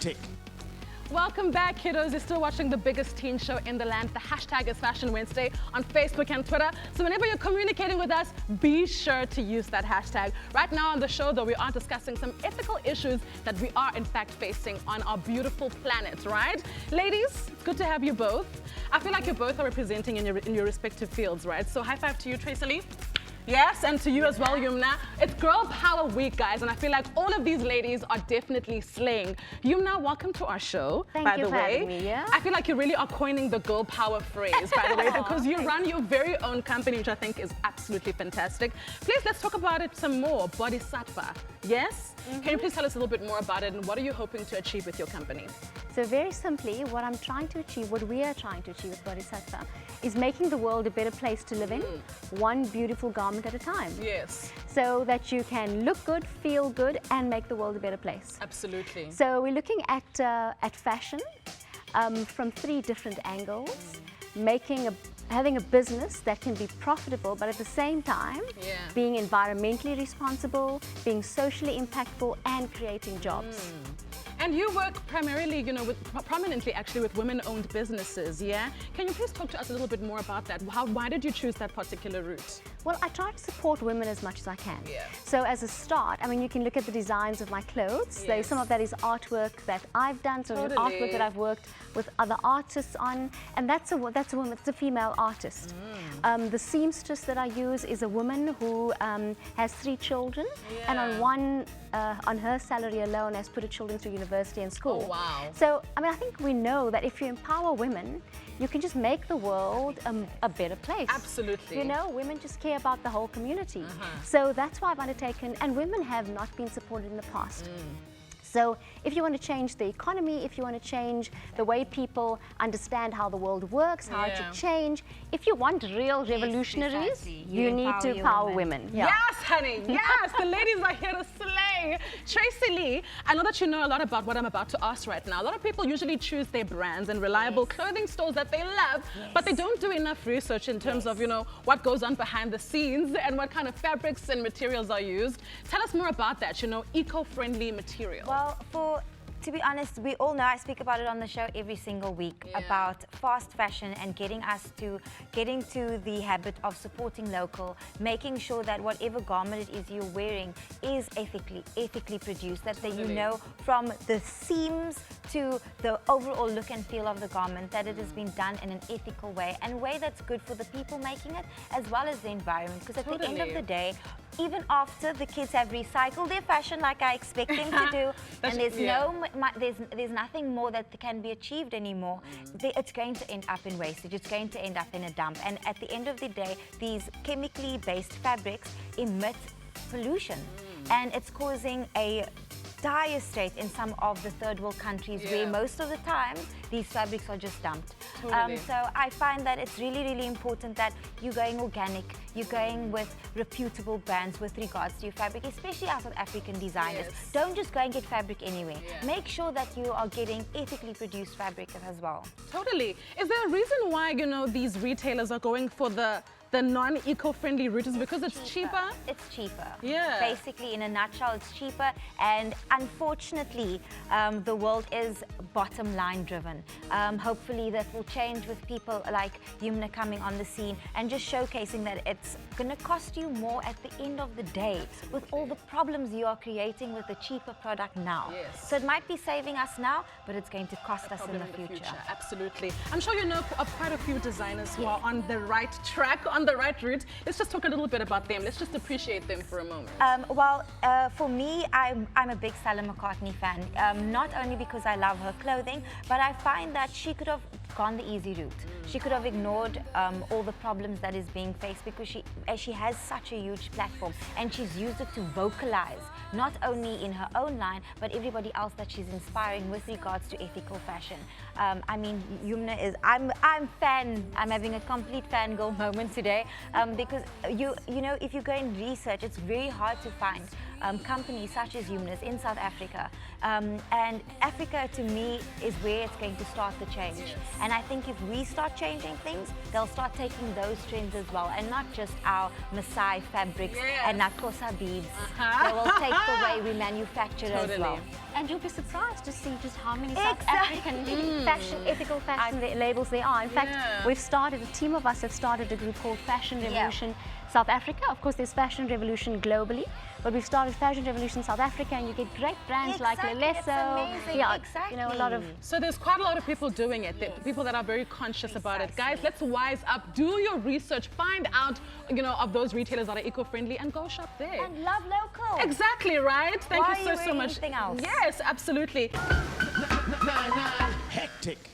tick. Welcome back, kiddos. You're still watching the biggest teen show in the land. The hashtag is Fashion Wednesday on Facebook and Twitter. So whenever you're communicating with us, be sure to use that hashtag. Right now on the show, though, we are discussing some ethical issues that we are, in fact, facing on our beautiful planet, right? Ladies, good to have you both. I feel like you both are representing in your respective fields, right? So high five to you, Tracy. Yes, and to you as well, Yumnaa. It's Girl Power Week, guys, and I feel like all of these ladies are definitely slaying. Yumnaa, welcome to our show, by the way. Thank you for having me, yeah? I feel like you really are coining the girl power phrase, by the way, because you run your very own company, which I think is absolutely fantastic. Please, let's talk about it some more. Bodhisattva, yes? Can you please tell us a little bit more about it, and what are you hoping to achieve with your company? So very simply, what I'm trying to achieve, what we are trying to achieve with Bodhisattva, is making the world a better place to live in, one beautiful garment at a time. Yes. So that you can look good, feel good, and make the world a better place. Absolutely. So we're looking at fashion from 3 different angles, having a business that can be profitable, but at the same time, being environmentally responsible, being socially impactful, and creating jobs. And you work primarily, prominently actually with women-owned businesses, yeah? Can you please talk to us a little bit more about that? Why did you choose that particular route? Well, I try to support women as much as I can. Yeah. So as a start, I mean, you can look at the designs of my clothes. Yes. Some of that is artwork that I've done, so artwork that I've worked with other artists on, and that's a woman, it's a female artist. The seamstress that I use is a woman who has 3 children, and on her salary alone has put her children through university and school. Oh, wow. So, I mean, I think we know that if you empower women, you can just make the world a better place. Absolutely. Women just care about the whole community. So that's why I've undertaken, and women have not been supported in the past. So if you want to change the economy, if you want to change the way people understand how the world works, how it should change, if you want real revolutionaries, you need to empower women. Yeah. Yes, honey, yes, the ladies are here to slay. Tracy Lee, I know that you know a lot about what I'm about to ask right now. A lot of people usually choose their brands and reliable clothing stores that they love, but they don't do enough research in terms of, what goes on behind the scenes and what kind of fabrics and materials are used. Tell us more about that, eco-friendly material. Well, to be honest, we all know, I speak about it on the show every single week, about fast fashion and getting to the habit of supporting local, making sure that whatever garment it is you're wearing is ethically produced, that you know from the seams to the overall look and feel of the garment that it has been done in an ethical way, and a way that's good for the people making it as well as the environment. Because at the end of the day, even after the kids have recycled their fashion like I expect them to do, and there's nothing more that can be achieved anymore, it's going to end up in wastage, it's going to end up in a dump. And at the end of the day, these chemically based fabrics emit pollution, and it's causing a dire state in some of the third world countries where most of the time these fabrics are just dumped. So I find that it's really, really important that you're going organic, you're going with reputable brands with regards to your fabric, especially our South African designers. Don't just go and get fabric anywhere. Make sure that you are getting ethically produced fabric as well. Totally. Is there a reason why, these retailers are going for the non-eco-friendly route? Is because it's cheaper? It's cheaper. Yeah. Basically, in a nutshell, it's cheaper, and unfortunately, the world is bottom line driven. Hopefully that will change with people like Yumnaa coming on the scene and just showcasing that it's going to cost you more at the end of the day with all the problems you are creating with the cheaper product now. So it might be saving us now, but it's going to cost us in the future. Absolutely. I'm sure you know of quite a few designers who are on the right track, on the right route. Let's just talk a little bit about them. Let's just appreciate them for a moment. For me, I'm a big Stella McCartney fan. Not only because I love her clothing, but I find that she could have gone the easy route. She could have ignored all the problems that is being faced, because she has such a huge platform, and she's used it to vocalize not only in her own line, but everybody else that she's inspiring with regards to ethical fashion. I mean, Yumnaa is, I'm having a complete fangirl moment today, because if you go and research, it's very hard to find companies such as Yumnaa's in South Africa. And Africa, to me, is where it's going to start the change. And I think if we start changing things, they'll start taking those trends as well, and not just our Maasai fabrics and our Xhosa beads. They will take the way we manufacture as well. And you'll be surprised to see just how many South African ethical fashion labels there are. In fact, we've started, a team of us have started a group called Fashion Revolution South Africa. Of course, there's Fashion Revolution globally, but we've started Fashion Revolution South Africa, and you get great brands like Lelesso. You know, a lot of. So there's quite a lot of people doing it. People that are very conscious about it. Guys, let's wise up. Do your research. Find out, you know, of those retailers that are eco-friendly and go shop there. And love local. Exactly, right? Thank Why you so are you much. anything else? Yes, absolutely. Hectic.